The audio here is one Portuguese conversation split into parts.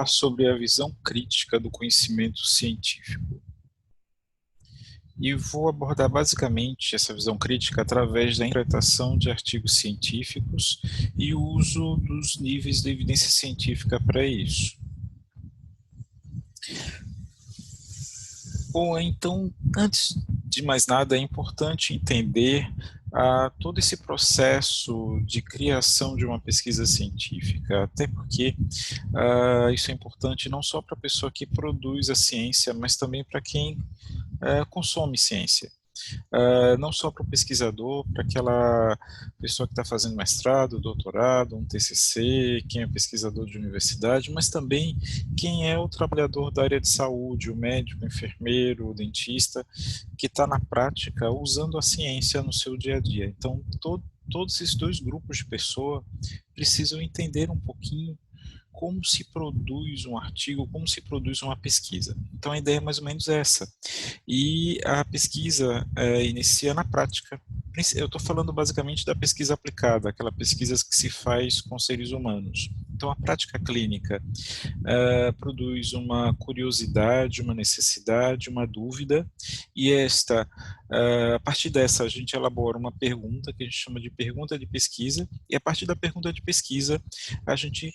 falar sobre a visão crítica do conhecimento científico. E vou abordar basicamente essa visão crítica através da interpretação de artigos científicos e o uso dos níveis de evidência científica para isso. Bom, então, antes de mais nada, é importante entender todo esse processo de criação de uma pesquisa científica, até porque isso é importante não só para a pessoa que produz a ciência, mas também para quem consome ciência. Não só para o pesquisador, para aquela pessoa que está fazendo mestrado, doutorado, um TCC, quem é pesquisador de universidade, mas também quem é o trabalhador da área de saúde, o médico, o enfermeiro, o dentista, que está na prática usando a ciência no seu dia a dia. Então, todos esses dois grupos de pessoa precisam entender um pouquinho como se produz um artigo, como se produz uma pesquisa. Então a ideia é mais ou menos essa. E a pesquisa inicia na prática. Eu estou falando basicamente da pesquisa aplicada, aquela pesquisa que se faz com seres humanos. Então a prática clínica produz uma curiosidade, uma necessidade, uma dúvida, e a partir dessa a gente elabora uma pergunta que a gente chama de pergunta de pesquisa, e a partir da pergunta de pesquisa a gente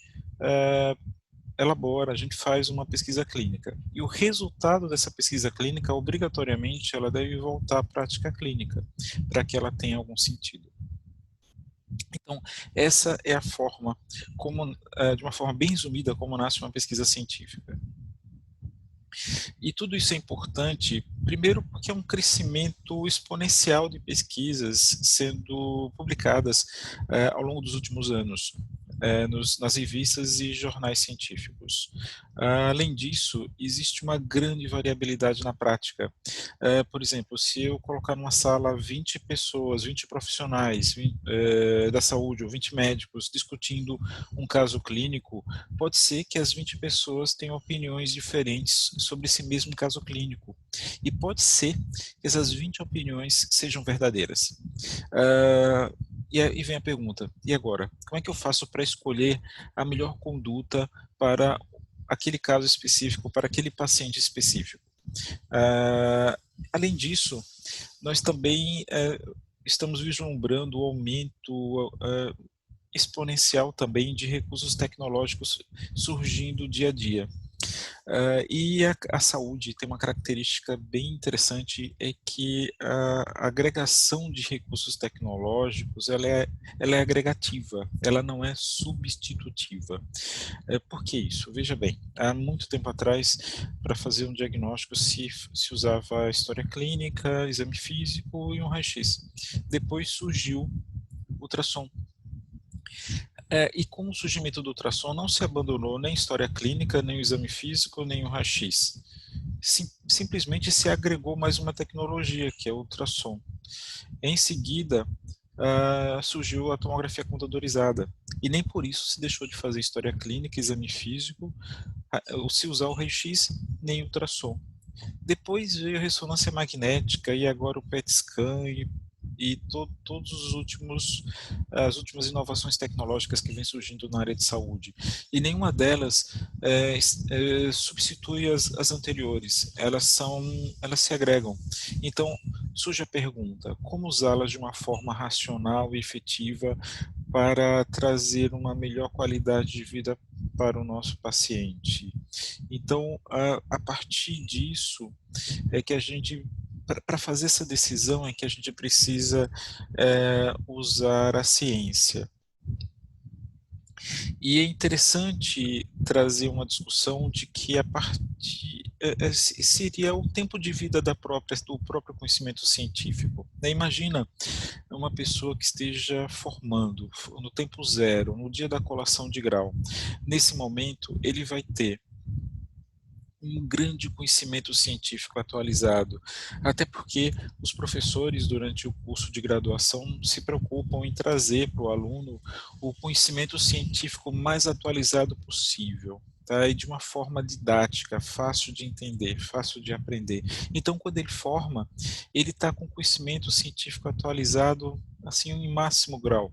elabora, a gente faz uma pesquisa clínica. E o resultado dessa pesquisa clínica, obrigatoriamente, ela deve voltar à prática clínica, para que ela tenha algum sentido. Então, essa é a forma, de uma forma bem resumida, como nasce uma pesquisa científica. E tudo isso é importante, primeiro porque é um crescimento exponencial de pesquisas sendo publicadas ao longo dos últimos anos. Nas revistas e jornais científicos. Além disso, existe uma grande variabilidade na prática. Por exemplo, se eu colocar numa sala 20 pessoas, 20 profissionais da saúde, ou 20 médicos discutindo um caso clínico, pode ser que as 20 pessoas tenham opiniões diferentes sobre esse mesmo caso clínico. E pode ser que essas 20 opiniões sejam verdadeiras. E vem a pergunta, e agora? Como é que eu faço para escolher a melhor conduta para aquele caso específico, para aquele paciente específico? Além disso, nós também estamos vislumbrando o aumento exponencial também de recursos tecnológicos surgindo dia a dia. E a saúde tem uma característica bem interessante, é que a agregação de recursos tecnológicos ela é agregativa, ela não é substitutiva. Por que isso? Veja bem, há muito tempo atrás, para fazer um diagnóstico se usava a história clínica, exame físico e um raio-x. Depois surgiu o ultrassom. E com o surgimento do ultrassom não se abandonou nem a história clínica, nem o exame físico, nem o raio-x. Simplesmente se agregou mais uma tecnologia, que é o ultrassom. Em seguida, surgiu a tomografia computadorizada. E nem por isso se deixou de fazer história clínica, exame físico, ou se usar o raio-x, nem o ultrassom. Depois veio a ressonância magnética e agora o PET-scan e todos as últimas inovações tecnológicas que vêm surgindo na área de saúde. E nenhuma delas substitui as anteriores, elas se agregam. Então, surge a pergunta, como usá-las de uma forma racional e efetiva para trazer uma melhor qualidade de vida para o nosso paciente? Então, a partir disso, é que a gente, para fazer essa decisão, é que a gente precisa usar a ciência. E é interessante trazer uma discussão de que a partir seria o tempo de vida do próprio conhecimento científico. Imagina uma pessoa que esteja formando no tempo zero, no dia da colação de grau. Nesse momento, ele vai ter um grande conhecimento científico atualizado, até porque os professores durante o curso de graduação se preocupam em trazer para o aluno o conhecimento científico mais atualizado possível, tá? E de uma forma didática, fácil de entender, fácil de aprender. Então, quando ele forma, ele está com conhecimento científico atualizado assim em máximo grau.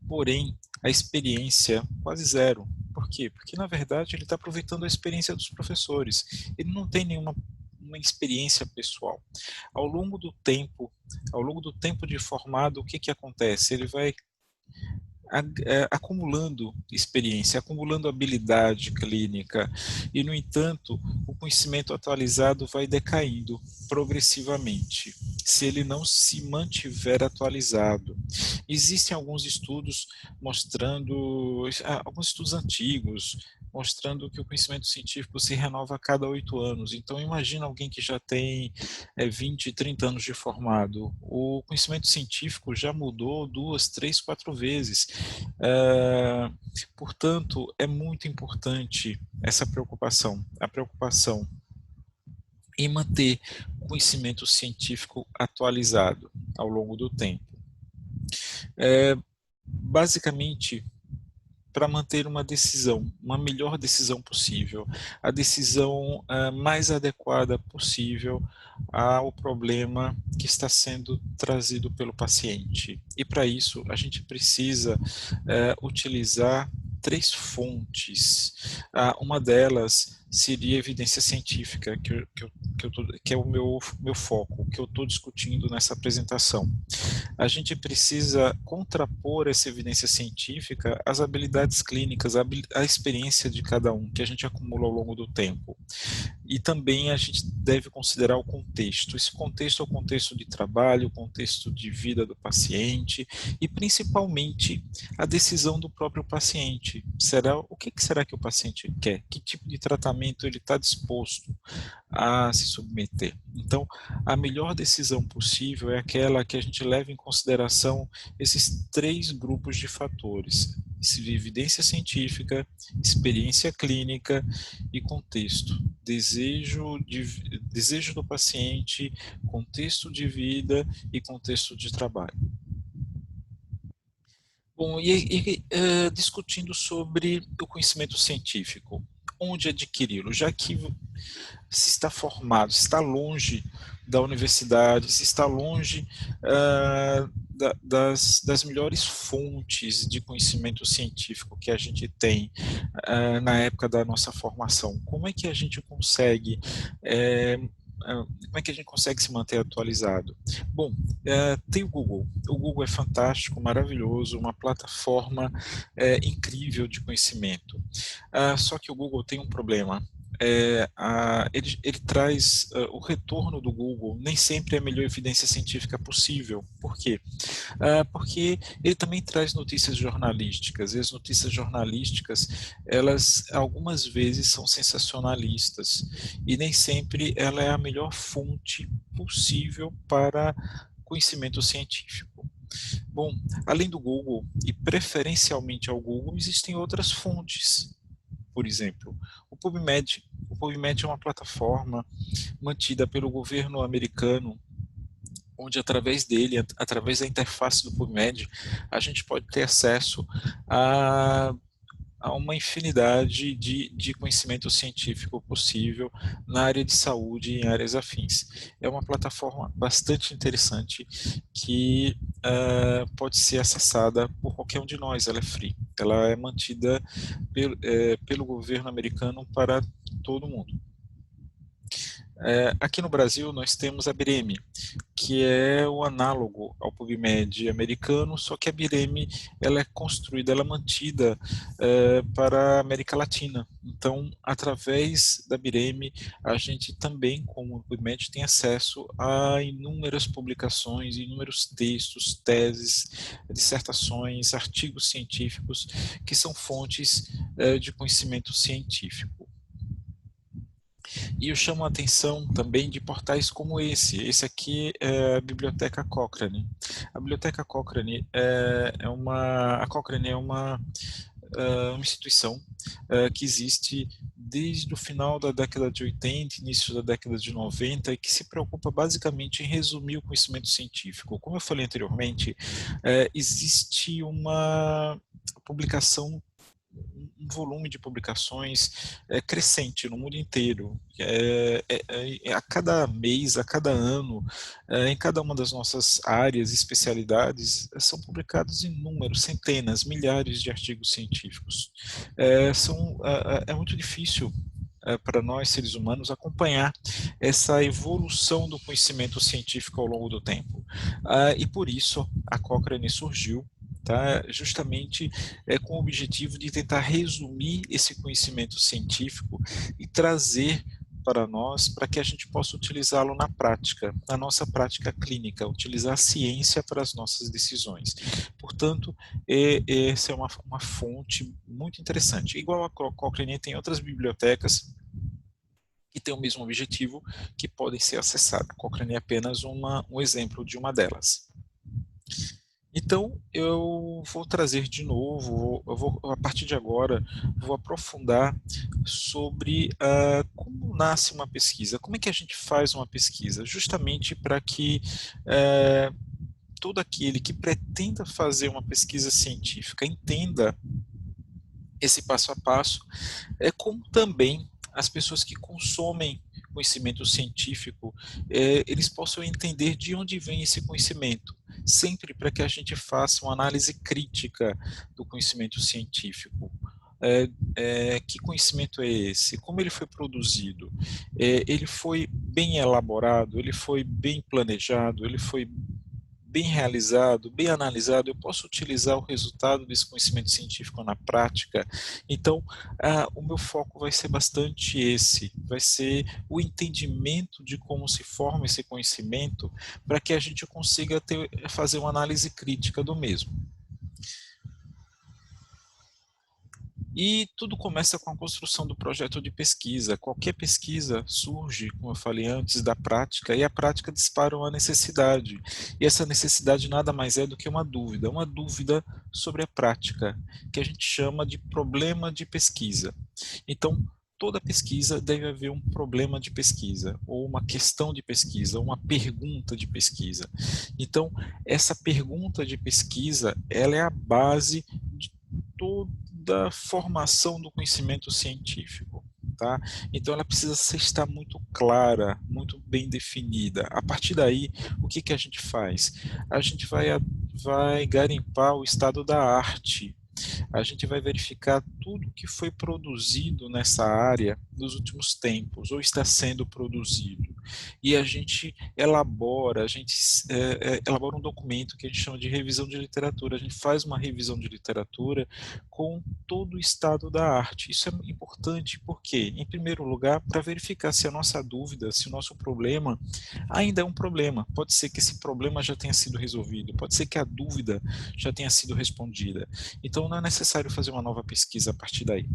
Porém, a experiência quase zero. Por quê? Porque, na verdade, ele está aproveitando a experiência dos professores. Ele não tem nenhuma uma experiência pessoal. Ao longo do tempo, ao longo do tempo de formado, o que que acontece? Ele vai acumulando experiência, acumulando habilidade clínica e, no entanto, o conhecimento atualizado vai decaindo progressivamente, se ele não se mantiver atualizado. Existem alguns estudos mostrando, alguns estudos antigos, mostrando que o conhecimento científico se renova a cada 8 anos. Então, imagina alguém que já tem 20, 30 anos de formado. O conhecimento científico já mudou 2, 3, 4 vezes. Uh, Portanto, é muito importante essa preocupação, a preocupação em manter o conhecimento científico atualizado ao longo do tempo. Basicamente, para manter uma decisão, uma melhor decisão possível, a decisão mais adequada possível ao problema que está sendo trazido pelo paciente. E para isso a gente precisa utilizar 3 fontes. Uma delas seria evidência científica, que é o meu foco, que eu estou discutindo nessa apresentação. A gente precisa contrapor essa evidência científica às habilidades clínicas, à experiência de cada um que a gente acumula ao longo do tempo. E também a gente deve considerar o contexto. Esse contexto é o contexto de trabalho, o contexto de vida do paciente e principalmente a decisão do próprio paciente. O que será que o paciente quer? Que tipo de tratamento ele está disposto a se submeter? Então, a melhor decisão possível é aquela que a gente leva em consideração esses 3 grupos de fatores: evidência científica, experiência clínica e contexto. Desejo do paciente, contexto de vida e contexto de trabalho. Bom, discutindo sobre o conhecimento científico, onde adquiri-lo? Já que se está formado, se está longe da universidade, se está longe das melhores fontes de conhecimento científico que a gente tem na época da nossa formação. Como é que a gente consegue como é que a gente consegue se manter atualizado? Bom, tem o Google. O Google é fantástico, maravilhoso, uma plataforma incrível de conhecimento. Só que o Google tem um problema. Ele traz o retorno do Google, nem sempre é a melhor evidência científica possível. Por quê? Porque ele também traz notícias jornalísticas, e as notícias jornalísticas, elas algumas vezes são sensacionalistas, e nem sempre ela é a melhor fonte possível para conhecimento científico. Bom, além do Google, e preferencialmente ao Google, existem outras fontes. Por exemplo, o PubMed. O PubMed é uma plataforma mantida pelo governo americano, onde através dele, através da interface do PubMed, a gente pode ter acesso a uma infinidade de conhecimento científico possível na área de saúde e em áreas afins. É uma plataforma bastante interessante que pode ser acessada por qualquer um de nós, ela é free. Ela é mantida pelo governo americano para todo mundo. Aqui no Brasil nós temos a Bireme, que é o análogo ao PubMed americano, só que a Bireme ela é construída, ela é mantida para a América Latina. Então, através da Bireme, a gente também, como o PubMed, tem acesso a inúmeras publicações, inúmeros textos, teses, dissertações, artigos científicos, que são fontes de conhecimento científico. E eu chamo a atenção também de portais como esse. Esse aqui é a Biblioteca Cochrane. A Biblioteca Cochrane a Cochrane é uma instituição que existe desde o final da década de 80, início da década de 90, e que se preocupa basicamente em resumir o conhecimento científico. Como eu falei anteriormente, existe uma publicação um volume de publicações crescente no mundo inteiro. A cada mês, a cada ano, em cada uma das nossas áreas e especialidades, são publicados inúmeros, centenas, milhares de artigos científicos. É muito difícil para nós, seres humanos, acompanhar essa evolução do conhecimento científico ao longo do tempo. E por isso a Cochrane surgiu, tá? Justamente com o objetivo de tentar resumir esse conhecimento científico e trazer para nós, para que a gente possa utilizá-lo na prática, na nossa prática clínica, utilizar a ciência para as nossas decisões. Portanto, essa é uma fonte muito interessante. Igual a Cochrane, tem outras bibliotecas que têm o mesmo objetivo, que podem ser acessadas. A Cochrane é apenas um exemplo de uma delas. Então, eu vou trazer de novo, a partir de agora, vou aprofundar sobre como nasce uma pesquisa, como é que a gente faz uma pesquisa, justamente para que todo aquele que pretenda fazer uma pesquisa científica entenda esse passo a passo, como também as pessoas que consomem conhecimento científico, eles possam entender de onde vem esse conhecimento, sempre para que a gente faça uma análise crítica do conhecimento científico. Que conhecimento é esse? Como ele foi produzido? Ele foi bem elaborado? Ele foi bem planejado? Ele foi bem realizado, bem analisado? Eu posso utilizar o resultado desse conhecimento científico na prática? Então, o meu foco vai ser bastante esse, vai ser o entendimento de como se forma esse conhecimento, para que a gente consiga fazer uma análise crítica do mesmo. E tudo começa com a construção do projeto de pesquisa. Qualquer pesquisa surge, como eu falei antes, da prática, e a prática dispara uma necessidade. E essa necessidade nada mais é do que uma dúvida sobre a prática, que a gente chama de problema de pesquisa. Então, toda pesquisa deve haver um problema de pesquisa, ou uma questão de pesquisa, uma pergunta de pesquisa. Então, essa pergunta de pesquisa, ela é a base de toda formação do conhecimento científico. Tá? Então ela precisa estar muito clara, muito bem definida. A partir daí, o que a gente faz? A gente vai garimpar o estado da arte. A gente vai verificar tudo que foi produzido nessa área nos últimos tempos, ou está sendo produzido. E a gente elabora um documento que a gente chama de revisão de literatura. A gente faz uma revisão de literatura com todo o estado da arte. Isso é importante porque, em primeiro lugar, para verificar se a nossa dúvida, se o nosso problema ainda é um problema. Pode ser que esse problema já tenha sido resolvido, pode ser que a dúvida já tenha sido respondida. Então não é necessário fazer uma nova pesquisa a partir daí.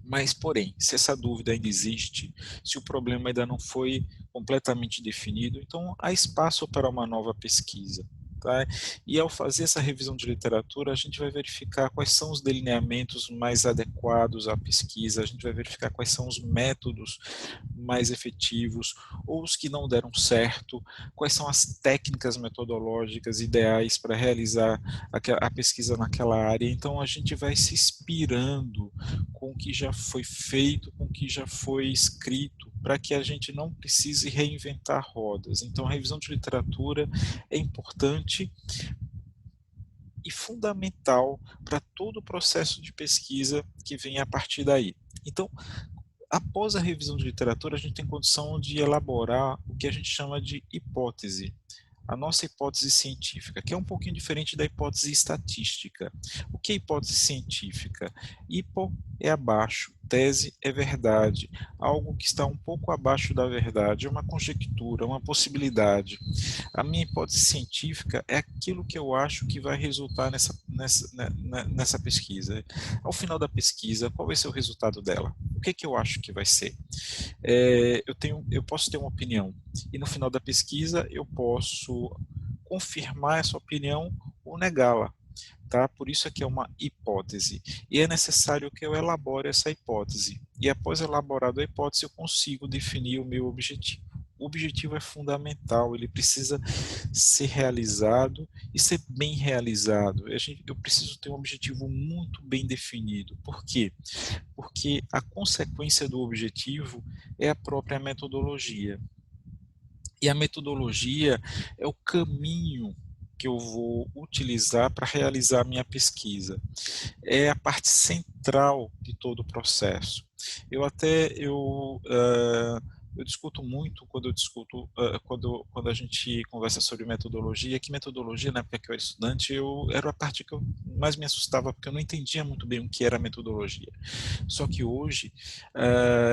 Mas, porém, se essa dúvida ainda existe, se o problema ainda não foi completamente definido, então há espaço para uma nova pesquisa. Tá? E ao fazer essa revisão de literatura, a gente vai verificar quais são os delineamentos mais adequados à pesquisa, a gente vai verificar quais são os métodos mais efetivos, ou os que não deram certo, quais são as técnicas metodológicas ideais para realizar a pesquisa naquela área. Então a gente vai se inspirando com o que já foi feito, com o que já foi escrito, para que a gente não precise reinventar rodas. Então a revisão de literatura é importante e fundamental para todo o processo de pesquisa que vem a partir daí. Então, após a revisão de literatura, a gente tem condição de elaborar o que a gente chama de hipótese. A nossa hipótese científica, que é um pouquinho diferente da hipótese estatística. O que é hipótese científica? Hipo é abaixo, tese é verdade, algo que está um pouco abaixo da verdade, é uma conjectura, uma possibilidade. A minha hipótese científica é aquilo que eu acho que vai resultar nessa pesquisa. Ao final da pesquisa, qual vai ser o resultado dela? O que eu acho que vai ser? Eu posso ter uma opinião, e no final da pesquisa eu posso confirmar essa opinião ou negá-la. Tá? Por isso aqui é uma hipótese. E é necessário que eu elabore essa hipótese. E após elaborada a hipótese, eu consigo definir o meu objetivo. o objetivo é fundamental, ele precisa ser realizado e ser bem realizado. Eu preciso ter um objetivo muito bem definido. Por quê? Porque a consequência do objetivo é a própria metodologia. E a metodologia é o caminho que eu vou utilizar para realizar a minha pesquisa. É a parte central de todo o processo. Eu discuto muito quando a gente conversa sobre metodologia, que metodologia, na época que eu era estudante, era a parte que eu mais me assustava, porque eu não entendia muito bem o que era metodologia. Só que hoje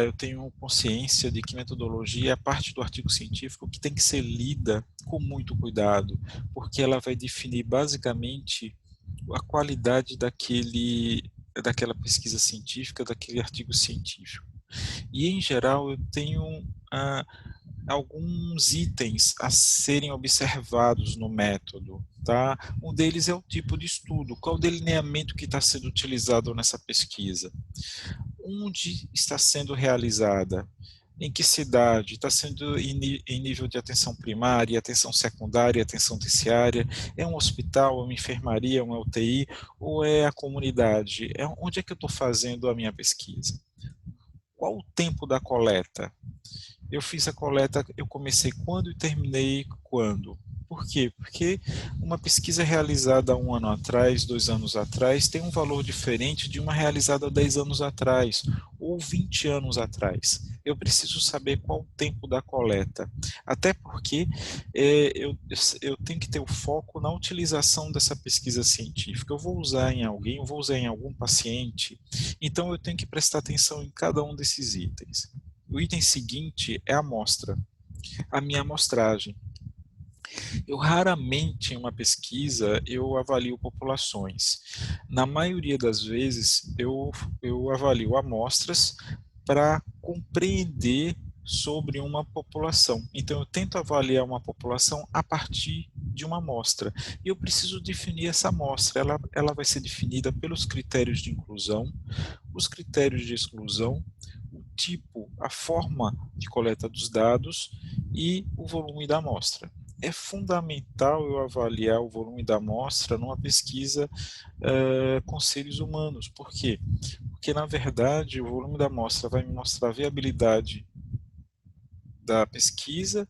eu tenho consciência de que metodologia é a parte do artigo científico que tem que ser lida com muito cuidado, porque ela vai definir basicamente a qualidade daquela pesquisa científica, daquele artigo científico. E, em geral, eu tenho ah, alguns itens a serem observados no método. Tá? Um deles é o tipo de estudo, qual o delineamento que está sendo utilizado nessa pesquisa, onde está sendo realizada, em que cidade, está sendo em nível de atenção primária, atenção secundária, atenção terciária, é um hospital, é uma enfermaria, uma UTI, ou é a comunidade? Onde é que eu estou fazendo a minha pesquisa? Qual o tempo da coleta? Eu fiz a coleta, eu comecei quando e terminei quando? Por quê? Porque uma pesquisa realizada há 1 ano atrás, 2 anos atrás, tem um valor diferente de uma realizada há 10 anos atrás, ou 20 anos atrás. Eu preciso saber qual o tempo da coleta. Até porque eu tenho que ter o foco na utilização dessa pesquisa científica. Eu vou usar em alguém, eu vou usar em algum paciente, então eu tenho que prestar atenção em cada um desses itens. O item seguinte é a amostra, a minha amostragem. Eu raramente, em uma pesquisa, eu avalio populações. Na maioria das vezes, eu avalio amostras para compreender sobre uma população. Então, eu tento avaliar uma população a partir de uma amostra. E eu preciso definir essa amostra. Ela vai ser definida pelos critérios de inclusão, os critérios de exclusão, o tipo, a forma de coleta dos dados e o volume da amostra. É fundamental eu avaliar o volume da amostra numa pesquisa com seres humanos. Por quê? Porque, na verdade, o volume da amostra vai me mostrar a viabilidade da pesquisa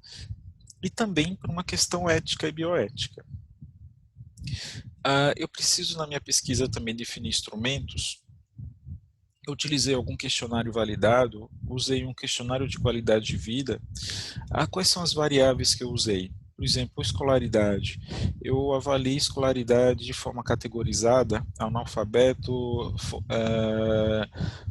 e também por uma questão ética e bioética. Eu preciso, na minha pesquisa, também definir instrumentos. Eu utilizei algum questionário validado, usei um questionário de qualidade de vida. Quais são as variáveis que eu usei? Por exemplo, escolaridade. Eu avaliei escolaridade de forma categorizada, analfabeto,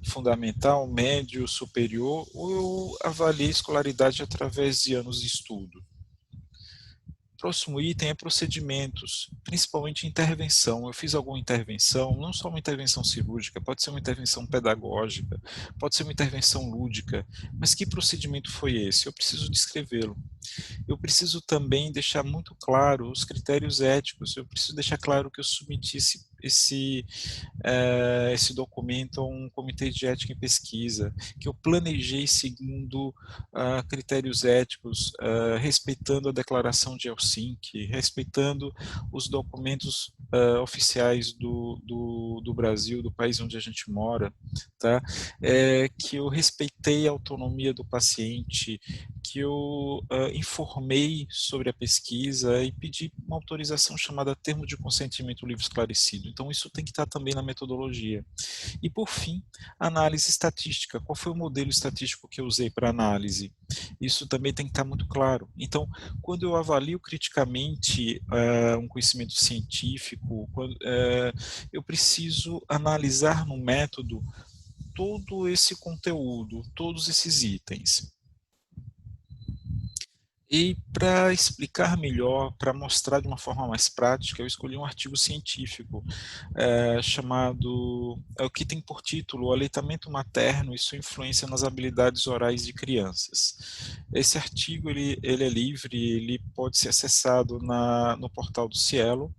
fundamental, médio, superior, ou eu avaliei escolaridade através de anos de estudo. Próximo item é procedimentos, principalmente intervenção. Eu fiz alguma intervenção, não só uma intervenção cirúrgica, pode ser uma intervenção pedagógica, pode ser uma intervenção lúdica, mas que procedimento foi esse? Eu preciso descrevê-lo. Eu preciso também deixar muito claro os critérios éticos, eu preciso deixar claro que eu submeti esse documento a um comitê de ética e pesquisa, que eu planejei segundo critérios éticos, respeitando a declaração de Helsinki, respeitando os documentos oficiais do Brasil, do país onde a gente mora, tá? Que eu respeitei a autonomia do paciente, que eu informei sobre a pesquisa e pedi uma autorização chamada termo de consentimento livre esclarecido. Então, isso tem que estar também na metodologia. E, por fim, análise estatística. Qual foi o modelo estatístico que eu usei para análise? Isso também tem que estar muito claro. Então, quando eu avalio criticamente um conhecimento científico, eu preciso analisar no método todo esse conteúdo, todos esses itens. E para explicar melhor, para mostrar de uma forma mais prática, eu escolhi um artigo científico chamado, o que tem por título O Aleitamento Materno e Sua Influência nas Habilidades Orais de Crianças. Esse artigo ele é livre, ele pode ser acessado no portal do Cielo,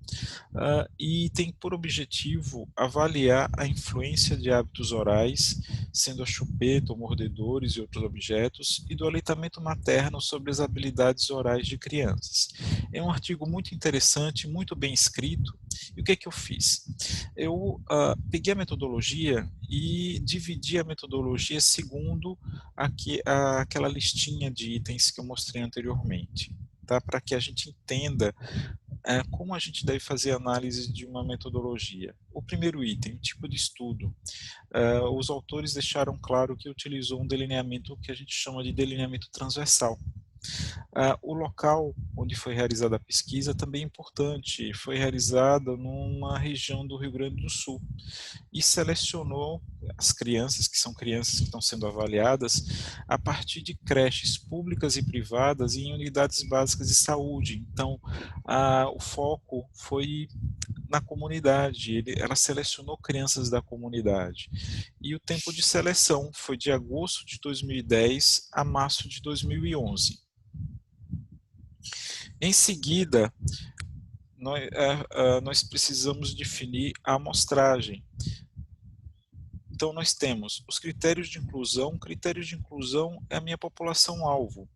e tem por objetivo avaliar a influência de hábitos orais, sendo a chupeta, ou mordedores e outros objetos, e do aleitamento materno sobre as habilidades orais de crianças. É um artigo muito interessante, muito bem escrito, e o que é que eu fiz? Eu peguei a metodologia e dividi a metodologia segundo aquela listinha de itens que eu mostrei anteriormente, tá? Para que a gente entenda como a gente deve fazer análise de uma metodologia. O primeiro item, tipo de estudo. Os autores deixaram claro que utilizou um delineamento que a gente chama de delineamento transversal. O local onde foi realizada a pesquisa também é importante, foi realizada numa região do Rio Grande do Sul e selecionou as crianças, que são crianças que estão sendo avaliadas, a partir de creches públicas e privadas e em unidades básicas de saúde. Então, o foco foi na comunidade, ela selecionou crianças da comunidade. E o tempo de seleção foi de agosto de 2010 a março de 2011. Em seguida, nós precisamos definir a amostragem. Então, nós temos os critérios de inclusão. Critérios de inclusão é a minha população-alvo.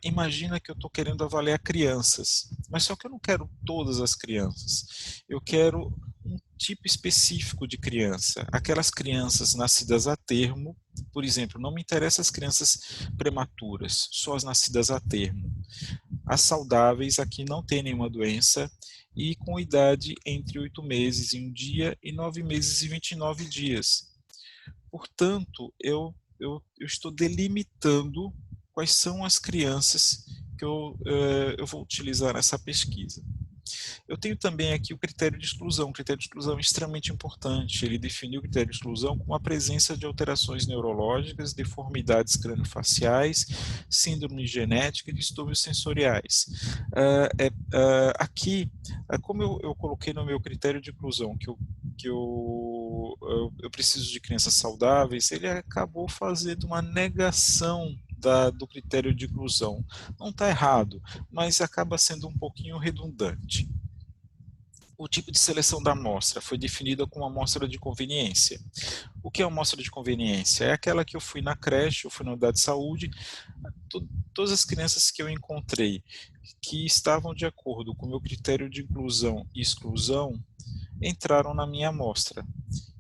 Imagina que eu estou querendo avaliar crianças, mas só que eu não quero todas as crianças. Eu quero um tipo específico de criança. Aquelas crianças nascidas a termo, por exemplo, não me interessam as crianças prematuras, só as nascidas a termo. As saudáveis, aqui não tem nenhuma doença, e com idade entre 8 meses e 1 dia e 9 meses e 29 dias. Portanto, eu estou delimitando quais são as crianças que eu vou utilizar nessa pesquisa. Eu tenho também aqui o critério de exclusão. O critério de exclusão é extremamente importante. Ele definiu o critério de exclusão como a presença de alterações neurológicas, deformidades crâniofaciais, síndrome genética e distúrbios sensoriais. Aqui, como eu coloquei no meu critério de inclusão eu preciso de crianças saudáveis, ele acabou fazendo uma negação do critério de inclusão. Não está errado, mas acaba sendo um pouquinho redundante. O tipo de seleção da amostra foi definida como amostra de conveniência. O que é amostra de conveniência? É aquela que eu fui na creche, eu fui na unidade de saúde, todas as crianças que eu encontrei que estavam de acordo com o meu critério de inclusão e exclusão entraram na minha amostra.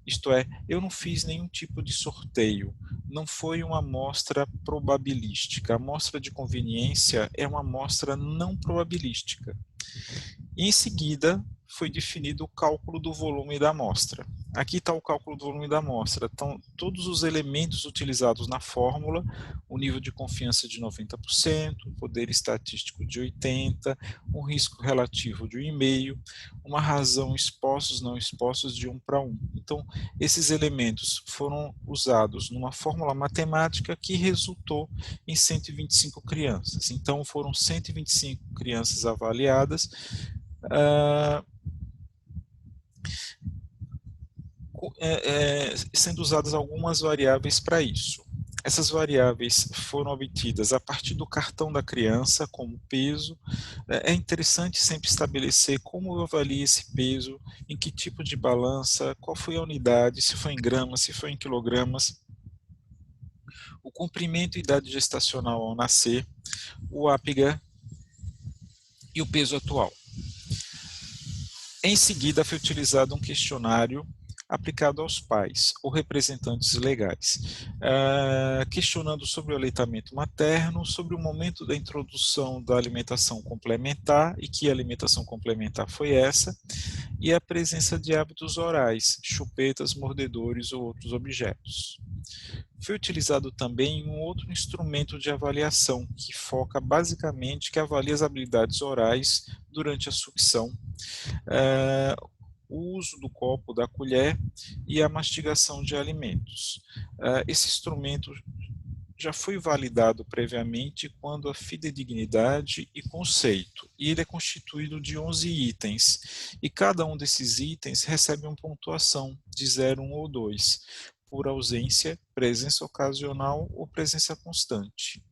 Isto é, eu não fiz nenhum tipo de sorteio, não foi uma amostra probabilística. A amostra de conveniência é uma amostra não probabilística. E em seguida, foi definido o cálculo do volume da amostra. Aqui está o cálculo do volume da amostra. Então, todos os elementos utilizados na fórmula, o nível de confiança de 90%, o poder estatístico de 80%, um risco relativo de 1,5%, uma razão expostos, não expostos de 1 para 1. Então, esses elementos foram usados numa fórmula matemática que resultou em 125 crianças. Então, foram 125 crianças avaliadas, sendo usadas algumas variáveis para isso. Essas variáveis foram obtidas a partir do cartão da criança, como peso. É interessante sempre estabelecer como eu avalio esse peso, em que tipo de balança, qual foi a unidade, se foi em gramas, se foi em quilogramas, o comprimento e idade gestacional ao nascer, o APGA e o peso atual. Em seguida, foi utilizado um questionário aplicado aos pais ou representantes legais, questionando sobre o aleitamento materno, sobre o momento da introdução da alimentação complementar e que alimentação complementar foi essa, e a presença de hábitos orais, chupetas, mordedores ou outros objetos. Foi utilizado também um outro instrumento de avaliação, que foca basicamente, que avalia as habilidades orais durante a sucção, o uso do copo, da colher e a mastigação de alimentos. Esse instrumento já foi validado previamente quando a fidedignidade e conceito, e ele é constituído de 11 itens, e cada um desses itens recebe uma pontuação de 0, 1 ou 2, por ausência, presença ocasional ou presença constante.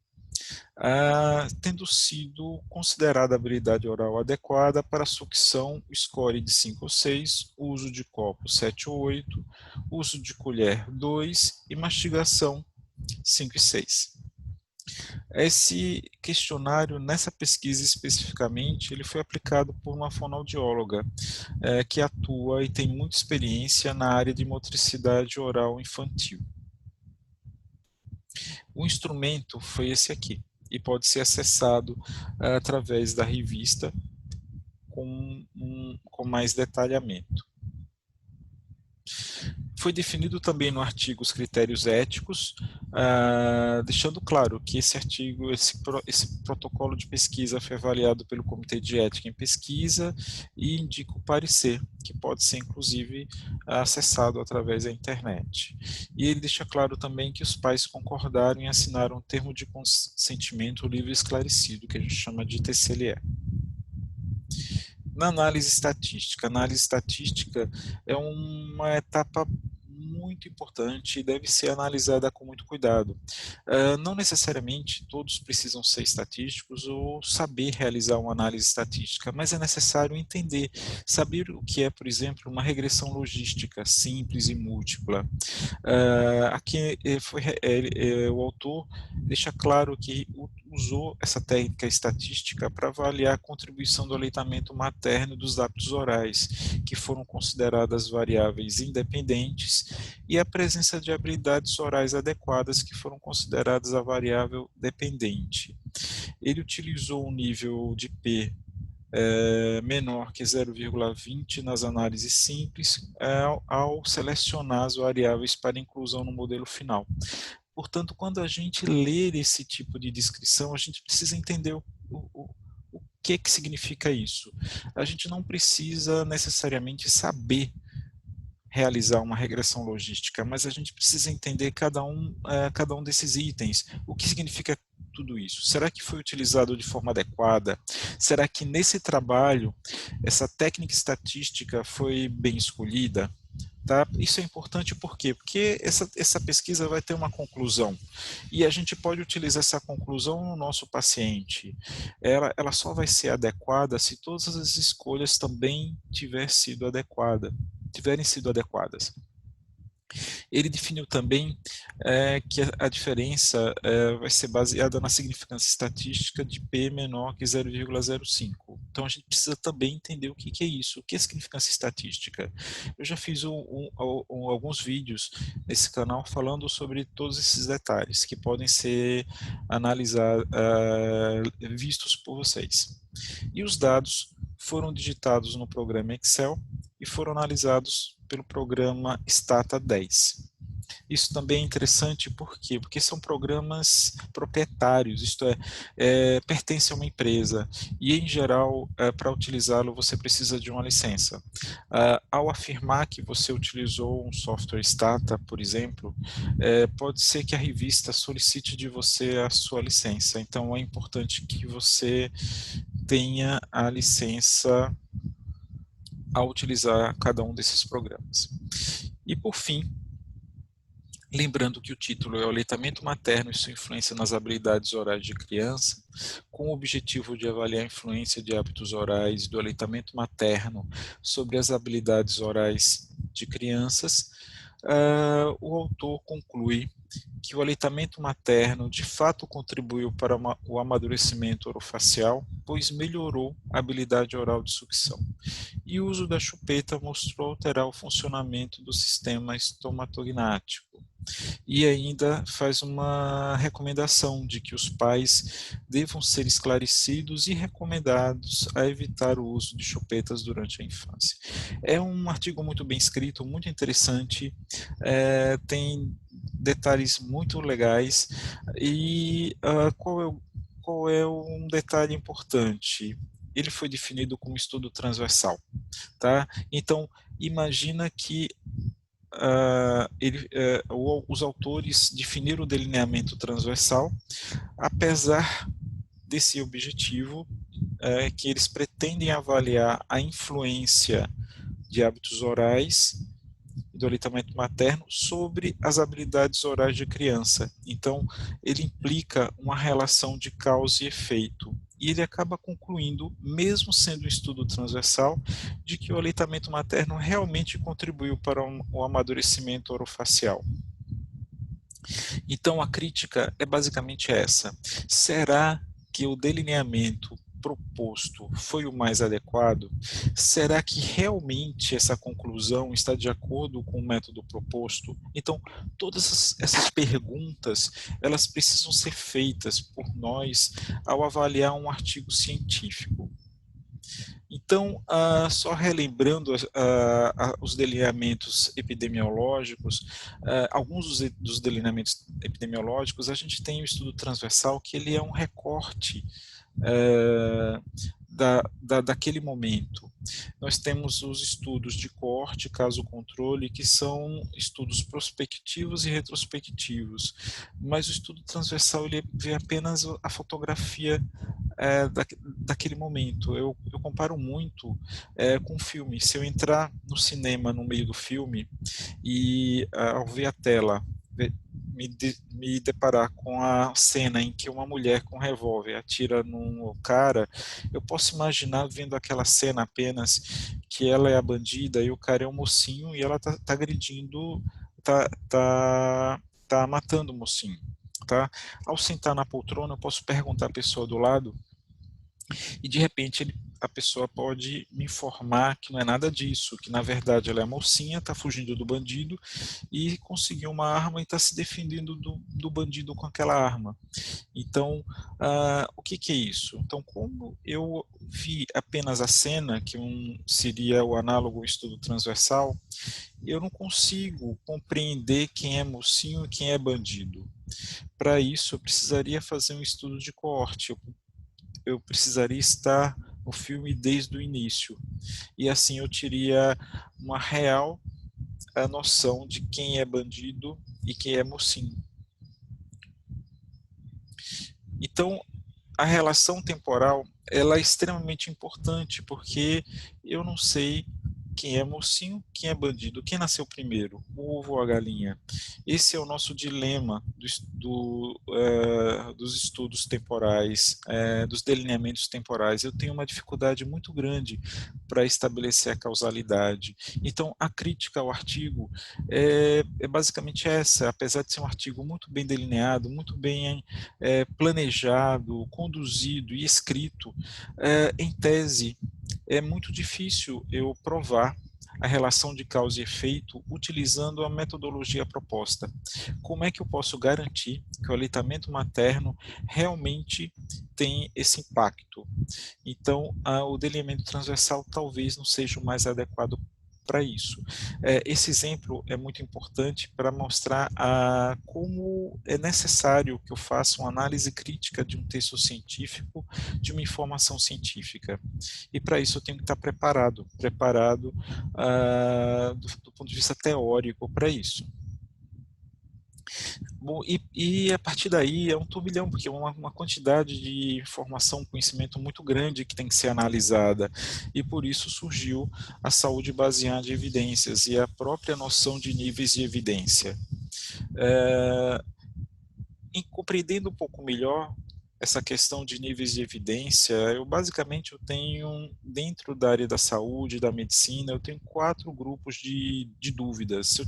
Tendo sido considerada a habilidade oral adequada para sucção, score de 5 ou 6, uso de copo 7 ou 8, uso de colher 2 e mastigação 5 e 6. Esse questionário, nessa pesquisa especificamente, ele foi aplicado por uma fonoaudióloga que atua e tem muita experiência na área de motricidade oral infantil. O instrumento foi esse aqui e pode ser acessado através da revista com mais detalhamento. Foi definido também no artigo os critérios éticos, deixando claro que esse artigo, esse protocolo de pesquisa foi avaliado pelo Comitê de Ética em Pesquisa e indica o parecer, que pode ser inclusive acessado através da internet. E ele deixa claro também que os pais concordaram e assinaram um termo de consentimento livre e esclarecido, que a gente chama de TCLE. Na análise estatística. A análise estatística é uma etapa muito importante e deve ser analisada com muito cuidado. Não necessariamente todos precisam ser estatísticos ou saber realizar uma análise estatística, mas é necessário entender, saber o que é, por exemplo, uma regressão logística simples e múltipla. Aqui o autor deixa claro que usou essa técnica estatística para avaliar a contribuição do aleitamento materno dos hábitos orais, que foram consideradas variáveis independentes, e a presença de habilidades orais adequadas, que foram consideradas a variável dependente. Ele utilizou um nível de P menor que 0,20 nas análises simples ao selecionar as variáveis para inclusão no modelo final. Portanto, quando a gente ler esse tipo de descrição, a gente precisa entender o que significa isso. A gente não precisa necessariamente saber realizar uma regressão logística, mas a gente precisa entender cada um desses itens. O que significa tudo isso? Será que foi utilizado de forma adequada? Será que nesse trabalho essa técnica estatística foi bem escolhida? Tá? Isso é importante por quê? Porque essa pesquisa vai ter uma conclusão e a gente pode utilizar essa conclusão no nosso paciente. Ela só vai ser adequada se todas as escolhas também tiverem sido adequadas. Ele definiu também que a diferença vai ser baseada na significância estatística de P menor que 0,05. Então a gente precisa também entender o que é isso, o que é significância estatística. Eu já fiz alguns vídeos nesse canal falando sobre todos esses detalhes que podem ser analisados, vistos por vocês. E os dados foram digitados no programa Excel e foram analisados pelo programa Stata 10. Isso também é interessante por quê? Porque são programas proprietários, isto pertence a uma empresa e, em geral, para utilizá-lo você precisa de uma licença. Ao afirmar que você utilizou um software Stata, por exemplo, pode ser que a revista solicite de você a sua licença, então é importante que você tenha a licença ao utilizar cada um desses programas. E por fim, lembrando que o título é o aleitamento materno e sua influência nas habilidades orais de criança, com o objetivo de avaliar a influência de hábitos orais do aleitamento materno sobre as habilidades orais de crianças, o autor conclui que o aleitamento materno de fato contribuiu para o amadurecimento orofacial, pois melhorou a habilidade oral de sucção. E o uso da chupeta mostrou alterar o funcionamento do sistema estomatognático. E ainda faz uma recomendação de que os pais devam ser esclarecidos e recomendados a evitar o uso de chupetas durante a infância. É um artigo muito bem escrito, muito interessante, tem detalhes muito legais e qual é um detalhe importante? Ele foi definido como estudo transversal, tá? Então, imagina que os autores definiram o delineamento transversal, apesar desse objetivo, que eles pretendem avaliar a influência de hábitos orais do aleitamento materno sobre as habilidades orais de criança. Então, ele implica uma relação de causa e efeito. E ele acaba concluindo, mesmo sendo um estudo transversal, de que o aleitamento materno realmente contribuiu para o amadurecimento orofacial. Então, a crítica é basicamente essa. Será que o delineamento proposto foi o mais adequado? Será que realmente essa conclusão está de acordo com o método proposto? Então, todas essas perguntas, elas precisam ser feitas por nós ao avaliar um artigo científico. Então, só relembrando os delineamentos epidemiológicos, alguns dos delineamentos epidemiológicos, a gente tem o estudo transversal, que ele é um recorte daquele momento. Nós temos os estudos de coorte, caso-controle, que são estudos prospectivos e retrospectivos, mas o estudo transversal ele vê apenas a fotografia daquele momento. Eu comparo muito com o filme. Se eu entrar no cinema no meio do filme e ao ver a tela me deparar com a cena em que uma mulher com um revólver atira no cara, eu posso imaginar vendo aquela cena apenas que ela é a bandida e o cara é o mocinho e ela tá agredindo, tá matando o mocinho. Tá? Ao sentar na poltrona, eu posso perguntar à pessoa do lado e de repente a pessoa pode me informar que não é nada disso, que na verdade ela é a mocinha, está fugindo do bandido e conseguiu uma arma e está se defendendo do bandido com aquela arma. Então, o que é isso? Então, como eu vi apenas a cena, que seria o análogo ao estudo transversal, eu não consigo compreender quem é mocinho e quem é bandido. Para isso, eu precisaria fazer um estudo de coorte, eu precisaria estar no filme desde o início. E assim eu teria uma real noção de quem é bandido e quem é mocinho. Então, a relação temporal ela é extremamente importante, porque eu não sei quem é mocinho, quem é bandido, quem nasceu primeiro, o ovo ou a galinha. Esse é o nosso dilema dos estudos temporais, dos delineamentos temporais. Eu tenho uma dificuldade muito grande para estabelecer a causalidade. Então, a crítica ao artigo é basicamente essa, apesar de ser um artigo muito bem delineado, muito bem planejado, conduzido e escrito, em tese, é muito difícil eu provar a relação de causa e efeito utilizando a metodologia proposta. Como é que eu posso garantir que o aleitamento materno realmente tem esse impacto? Então, o delineamento transversal talvez não seja o mais adequado para isso. Esse exemplo é muito importante para mostrar como é necessário que eu faça uma análise crítica de um texto científico, de uma informação científica. E para isso eu tenho que estar preparado do ponto de vista teórico para isso. Bom, e a partir daí é um turbilhão, porque é uma quantidade de informação, conhecimento muito grande que tem que ser analisada, e por isso surgiu a saúde baseada em evidências e a própria noção de níveis de evidência. Compreendendo um pouco melhor essa questão de níveis de evidência, eu tenho, dentro da área da saúde, da medicina, eu tenho 4 grupos de dúvidas.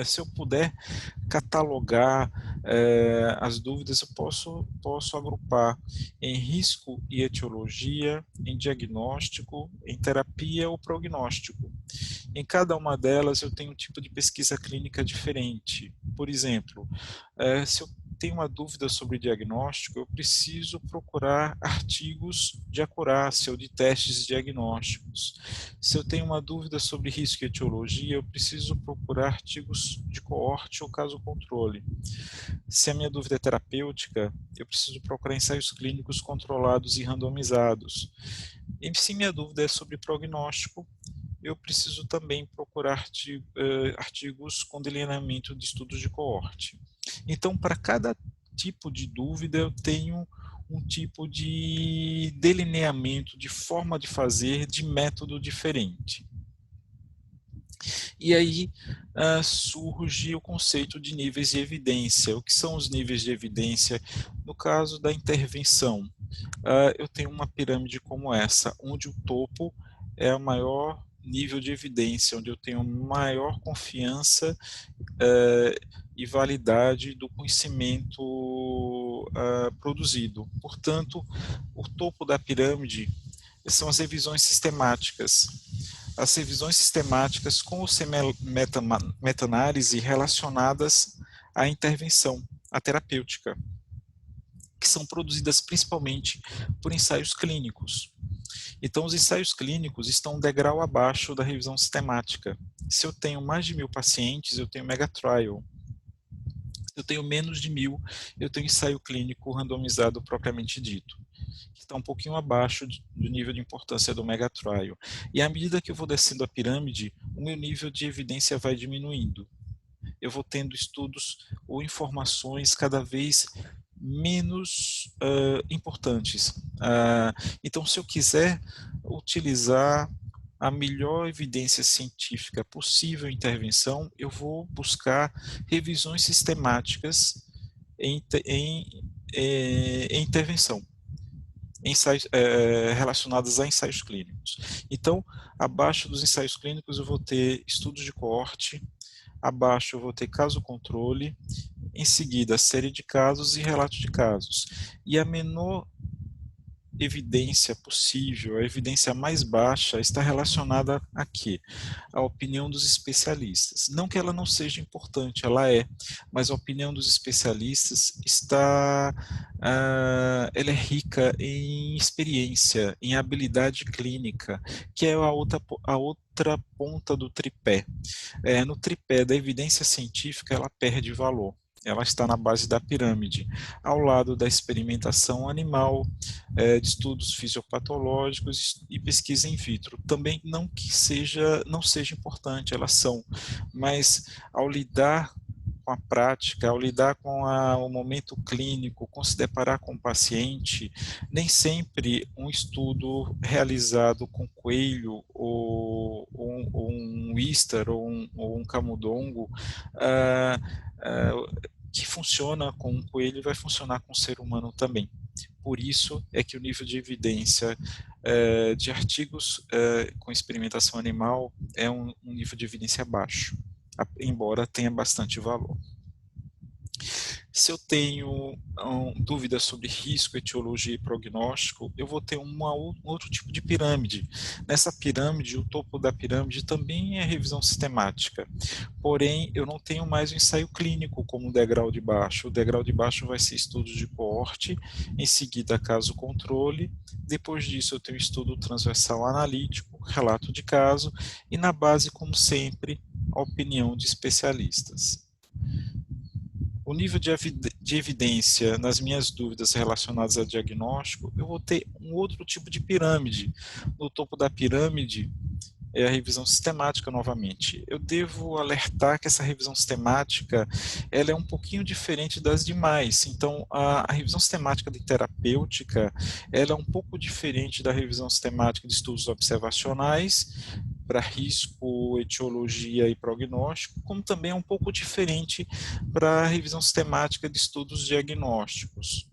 Se eu puder catalogar as dúvidas, eu posso agrupar em risco e etiologia, em diagnóstico, em terapia ou prognóstico. Em cada uma delas eu tenho um tipo de pesquisa clínica diferente. Por exemplo, se eu tenho uma dúvida sobre diagnóstico, eu preciso procurar artigos de acurácia ou de testes diagnósticos. Se eu tenho uma dúvida sobre risco e etiologia, eu preciso procurar artigos de coorte ou caso-controle. Se a minha dúvida é terapêutica, eu preciso procurar ensaios clínicos controlados e randomizados. E se minha dúvida é sobre prognóstico, eu preciso também procurar artigos com delineamento de estudos de coorte. Então, para cada tipo de dúvida, eu tenho um tipo de delineamento, de forma de fazer, de método diferente. E aí surge o conceito de níveis de evidência. O que são os níveis de evidência? No caso da intervenção, eu tenho uma pirâmide como essa, onde o topo é o maior nível de evidência, onde eu tenho maior confiança e validade do conhecimento produzido. Portanto, o topo da pirâmide são as revisões sistemáticas. As revisões sistemáticas com o meta-análise relacionadas à intervenção, à terapêutica, que são produzidas principalmente por ensaios clínicos. Então, os ensaios clínicos estão um degrau abaixo da revisão sistemática. Se eu tenho mais de 1.000 pacientes, eu tenho mega trial. Se eu tenho menos de 1.000, eu tenho ensaio clínico randomizado propriamente dito, que está um pouquinho abaixo do nível de importância do mega trial. E à medida que eu vou descendo a pirâmide, o meu nível de evidência vai diminuindo. Eu vou tendo estudos ou informações cada vez menos importantes. Então, se eu quiser utilizar a melhor evidência científica possível em intervenção, eu vou buscar revisões sistemáticas em intervenção, ensaios, relacionadas a ensaios clínicos. Então, abaixo dos ensaios clínicos eu vou ter estudos de coorte, abaixo eu vou ter caso controle, em seguida série de casos e relato de casos. E a menor evidência possível, a evidência mais baixa, está relacionada a quê? A opinião dos especialistas. Não que ela não seja importante, ela é, mas a opinião dos especialistas ela é rica em experiência, em habilidade clínica, que é a outra ponta do tripé. No tripé da evidência científica, ela perde valor. Ela está na base da pirâmide, ao lado da experimentação animal, de estudos fisiopatológicos e pesquisa in vitro. Também não que não seja importante, elas são, mas ao lidar com a prática, ao lidar com o momento clínico, com se deparar com o paciente, nem sempre um estudo realizado com coelho ou um Wistar ou um camundongo que funciona com um coelho vai funcionar com o ser humano também. Por isso é que o nível de evidência de artigos com experimentação animal é um nível de evidência baixo, embora tenha bastante valor. Se eu tenho dúvidas sobre risco, etiologia e prognóstico, eu vou ter um outro tipo de pirâmide. Nessa pirâmide, o topo da pirâmide também é revisão sistemática, porém eu não tenho mais o ensaio clínico como o degrau de baixo. O degrau de baixo vai ser estudo de coorte, em seguida caso controle, depois disso eu tenho estudo transversal analítico, relato de caso e na base, como sempre, a opinião de especialistas. O nível de evidência nas minhas dúvidas relacionadas a diagnóstico, eu vou ter um outro tipo de pirâmide. No topo da pirâmide é a revisão sistemática novamente. Eu devo alertar que essa revisão sistemática ela é um pouquinho diferente das demais. Então, a revisão sistemática de terapêutica ela é um pouco diferente da revisão sistemática de estudos observacionais, para risco, etiologia e prognóstico, como também é um pouco diferente para a revisão sistemática de estudos diagnósticos.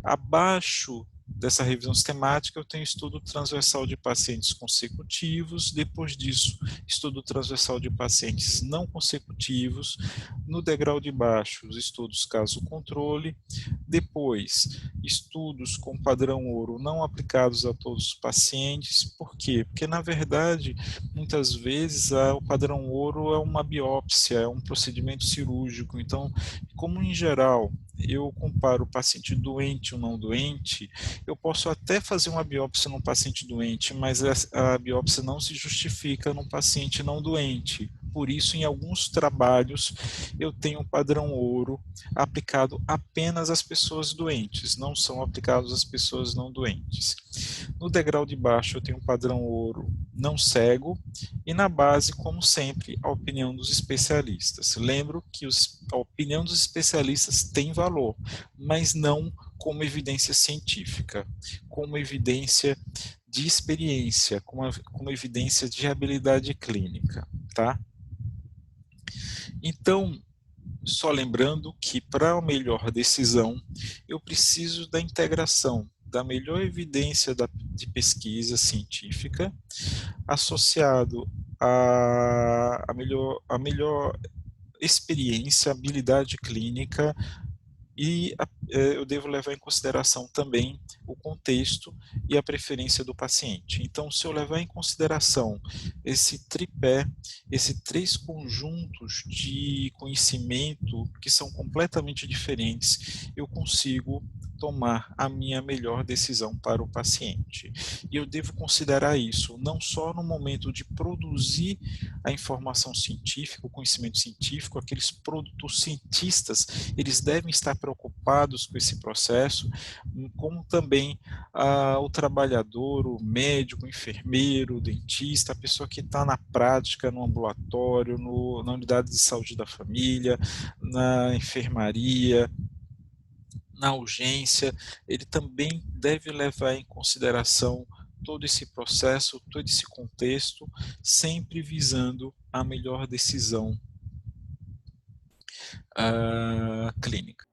Abaixo dessa revisão sistemática, eu tenho estudo transversal de pacientes consecutivos, depois disso, estudo transversal de pacientes não consecutivos, no degrau de baixo, os estudos caso-controle, depois, estudos com padrão ouro não aplicados a todos os pacientes, por quê? Porque, na verdade, muitas vezes, o padrão ouro é uma biópsia, é um procedimento cirúrgico, então, como em geral, eu comparo o paciente doente ou não doente, eu posso até fazer uma biópsia num paciente doente, mas a biópsia não se justifica num paciente não doente. por isso, em alguns trabalhos, eu tenho um padrão ouro aplicado apenas às pessoas doentes, não são aplicados às pessoas não doentes. No degrau de baixo, eu tenho um padrão ouro não cego, e na base, como sempre, a opinião dos especialistas. Lembro que a opinião dos especialistas tem valor, mas não como evidência científica, como evidência de experiência, como evidência de habilidade clínica, tá? Então, só lembrando que para a melhor decisão, eu preciso da integração da melhor evidência de pesquisa científica, associado a melhor experiência, habilidade clínica, e eu devo levar em consideração também o contexto e a preferência do paciente. Então, se eu levar em consideração esse tripé, esses três conjuntos de conhecimento que são completamente diferentes, eu consigo tomar a minha melhor decisão para o paciente. E eu devo considerar isso não só no momento de produzir a informação científica, o conhecimento científico, aqueles produtos cientistas, eles devem estar preocupados com esse processo, como também o trabalhador, o médico, o enfermeiro, o dentista, a pessoa que está na prática, no ambulatório, na unidade de saúde da família, na enfermaria, na urgência, ele também deve levar em consideração todo esse processo, todo esse contexto, sempre visando a melhor decisão clínica.